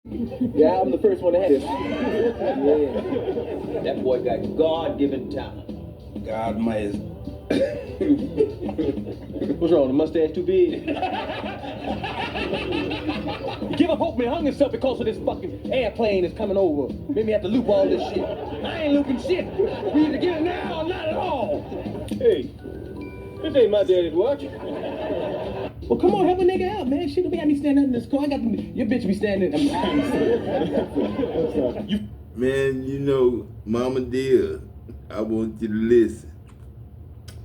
Yeah, I'm the first one to have this. Yeah. That boy got God-given talent. God might. What's wrong? The mustache too big? Give up hope, man. Hung himself because of this fucking airplane that's coming over. Made me have to loop all this shit. I ain't looping shit. We either get it now or not at all. Hey, this ain't my daddy's watch. Well, come on, help a nigga out, man. Shit, don't be having me standing in this car. I got your bitch be standing. Man, you know, Mama dear, I want you to listen.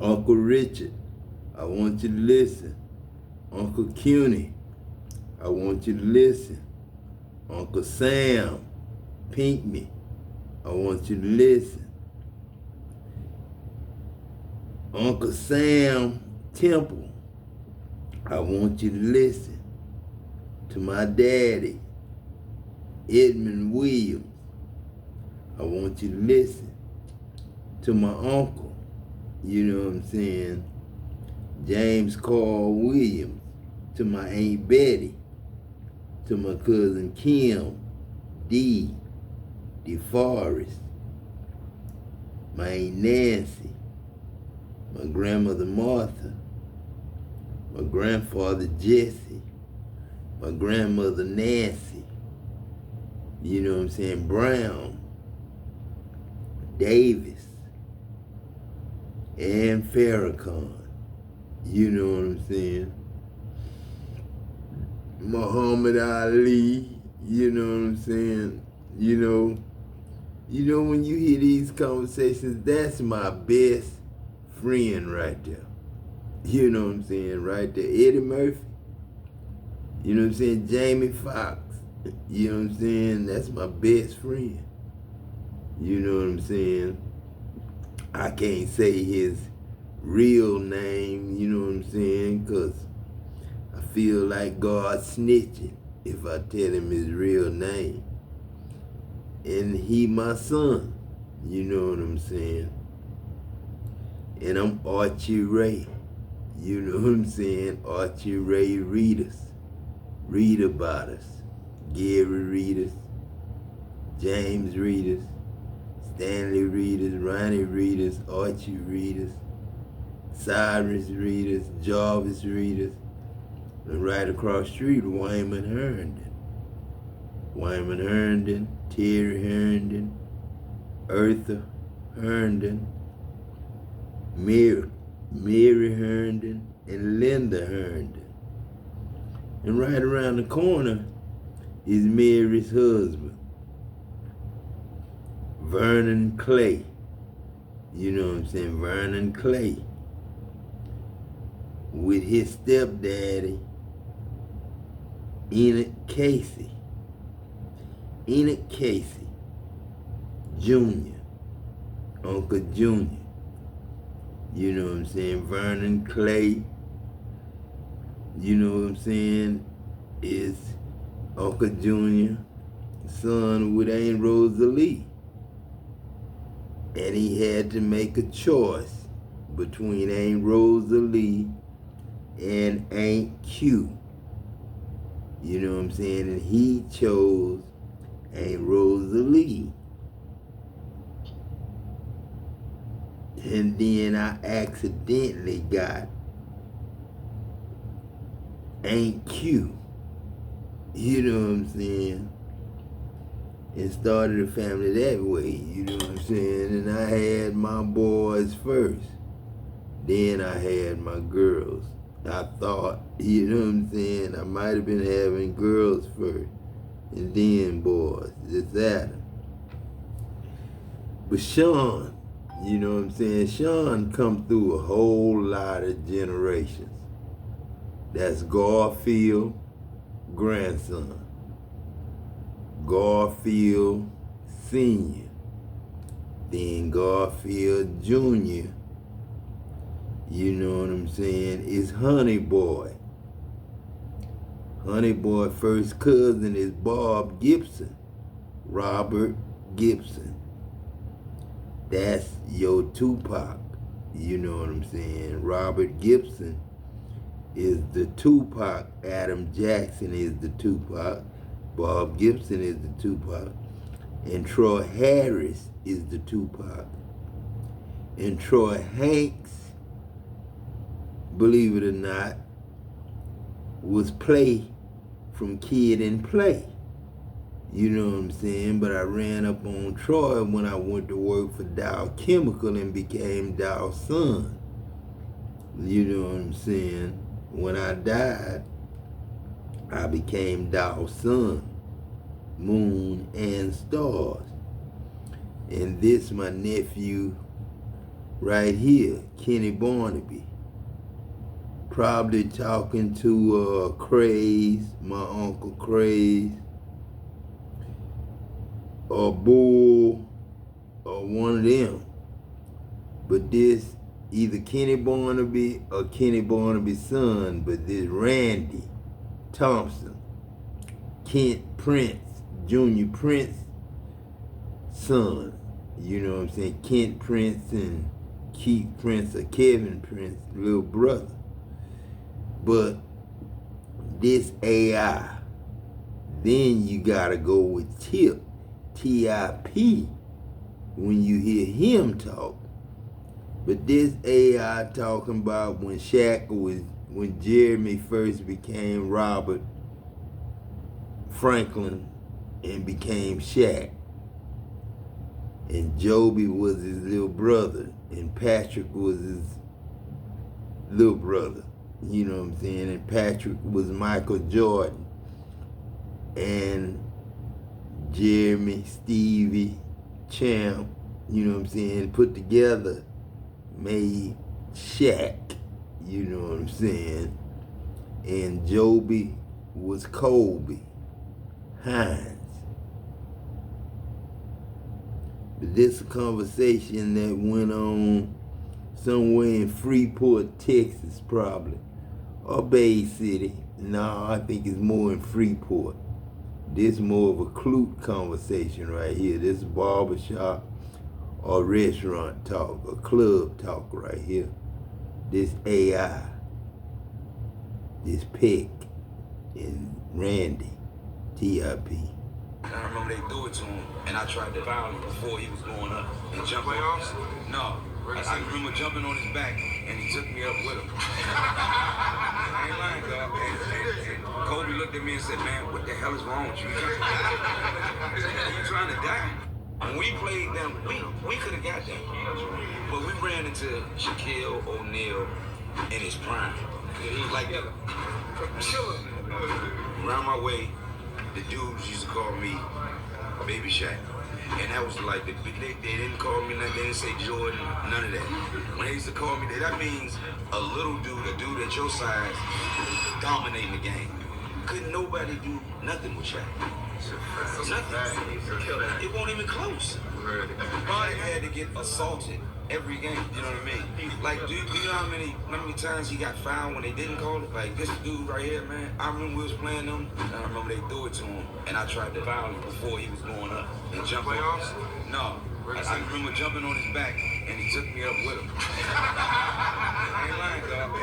Uncle Richard, I want you to listen. Uncle Cuny, I want you to listen. Uncle Sam, Pinkney, I want you to listen. Uncle Sam Temple, I want you to listen. To my daddy, Edmund Williams, I want you to listen. To my uncle, you know what I'm saying, James Carl Williams. To my Aunt Betty. To my cousin Kim, DeForest. My Aunt Nancy. My grandmother Martha. My grandfather Jesse. My grandmother Nancy. You know what I'm saying, Brown. Davis. And Farrakhan. You know what I'm saying? Muhammad Ali, you know what I'm saying? You know when you hear these conversations, that's my best friend right there. You know what I'm saying? Right there. Eddie Murphy. You know what I'm saying? Jamie Foxx. You know what I'm saying? That's my best friend. You know what I'm saying? I can't say his real name, you know what I'm saying? Because I feel like God snitching if I tell him his real name. And he my son, you know what I'm saying? And I'm Archie Ray, you know what I'm saying? Archie Ray Readers. Read about us. Gary Readers, James Readers, Stanley Readers, Ronnie Readers, Archie Readers, Cyrus Readers, Jarvis Readers, and right across the street, Wyman Herndon. Wyman Herndon, Terry Herndon, Eartha Herndon, Mary Herndon, and Linda Herndon. And right around the corner is Mary's husband, Vernon Clay. You know what I'm saying? Vernon Clay. With his stepdaddy, Enoch Casey. Enoch Casey, Jr., Uncle Jr. You know what I'm saying? Vernon Clay, you know what I'm saying, is Uncle Jr., son with Aunt Rosalie. And he had to make a choice between Aunt Rosalie and Aunt Q. You know what I'm saying? And he chose Aunt Rosalie. And then I accidentally got Aunt Q. You know what I'm saying? And started a family that way, you know what I'm saying? And I had my boys first. Then I had my girls. I thought, you know what I'm saying? I might have been having girls first and then boys, just that. But Sean, you know what I'm saying? Sean come through a whole lot of generations. That's Garfield, grandson. Garfield Sr., then Garfield Jr., you know what I'm saying, is Honey Boy. Honey Boy first cousin is Bob Gibson, Robert Gibson. That's your Tupop, you know what I'm saying. Robert Gibson is the Tupac, Adam Jackson is the Tupac, Bob Gibson is the Tupac. And Troy Harris is the Tupac. And Troy Hanks, believe it or not, was Play from Kid and Play. You know what I'm saying? But I ran up on Troy when I went to work for Dow Chemical and became Dow's son. You know what I'm saying? When I died, I became Dow's son, moon and stars. And this my nephew right here, Kenny Barnaby. Probably talking to Craze, my Uncle Craze, or Bull, or one of them. But this, either Kenny Barnaby or Kenny Barnaby's son, but this Randy Thompson, Kent Prince, Junior Prince son. You know what I'm saying? Kent Prince and Keith Prince or Kevin Prince, little brother. But this AI, then you gotta go with Tip, T-I-P, when you hear him talk. But this AI talking about when when Jeremy first became Robert Franklin and became Shaq. And Joby was his little brother, and Patrick was his little brother. You know what I'm saying? And Patrick was Michael Jordan. And Jeremy, Stevie, Champ, you know what I'm saying, put together made Shaq. You know what I'm saying? And Joby was Kobe Hines. But this conversation that went on somewhere in Freeport, Texas, probably, or Bay City. No, I think it's more in Freeport. This more of a Clute conversation right here. This is barbershop or restaurant talk or club talk right here. This AI, this Peck and Randy, T.I.P. I remember they threw it to him, and I tried to foul him before he was going up and jump off. No, I remember jumping on his back, and he took me up with him. I ain't lying, dog. And Kobe looked at me and said, "Man, what the hell is wrong with you? You trying to die?" When we played them, we could have got them, but we ran into Shaquille O'Neal in his prime. Like around my way, the dudes used to call me Baby Shaq. And that was like, they didn't call me nothing, they didn't say Jordan, none of that. When they used to call me, that means a little dude, a dude at your size, dominating the game. Couldn't nobody do nothing with Shaq. Nothing. It wasn't even close. Bobby had to get assaulted every game, you know what I mean? Like, do you know how many times he got fouled when they didn't call it? Like, this dude right here, man, I remember we was playing them, and I remember they threw it to him, and I tried to foul him before he was going up and jump off. No, I remember jumping on his back, and he took me up with him. I ain't lying, dog.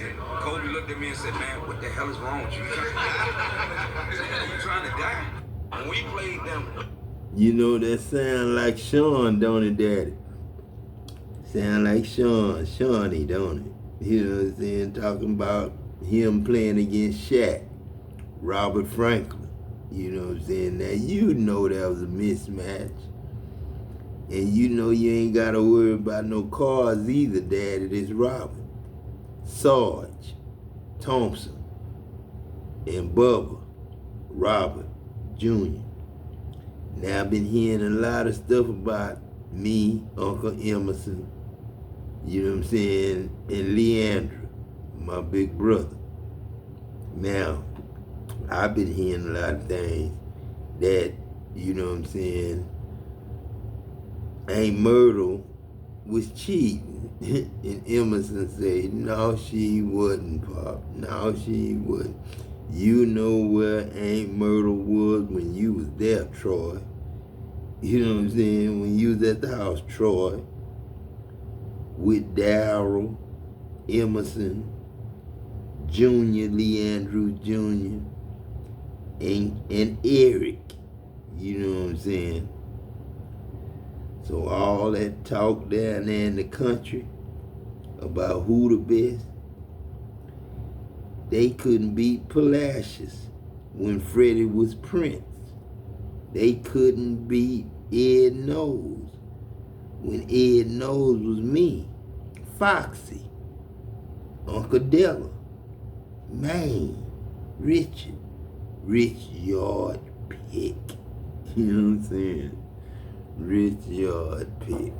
And Kobe looked at me and said, "Man, what the hell is wrong with you? You trying to die?" When we played them. You know, that sound like Sean, don't it, Daddy? Sound like Shawnee, don't it? You know what I'm saying? Talking about him playing against Shaq, Robert Franklin. You know what I'm saying? Now, you know that was a mismatch. And you know you ain't got to worry about no cars either, Daddy. This Robert, Sarge, Thompson, and Bubba, Robert Jr. Now, I've been hearing a lot of stuff about me, Uncle Emerson, you know what I'm saying, and Leandra, my big brother. Now, I've been hearing a lot of things that, you know what I'm saying, Aunt Myrtle was cheating. And Emerson said, "No, she wasn't, Pop. No, she wasn't. You know where Aunt Myrtle was when you was there, Troy. You know what I'm saying? When you was at the house, Troy, with Darryl, Emerson, Junior, Leandrew Jr., and Eric. You know what I'm saying? So all that talk down there in the country about who the best, they couldn't beat Palacios when Freddie was Prince. They couldn't beat Ed Nose when Ed Nose was me, Foxy, Uncle Della, Maine, Richard Yard Pick. You know what I'm saying? Rich Yard Pick.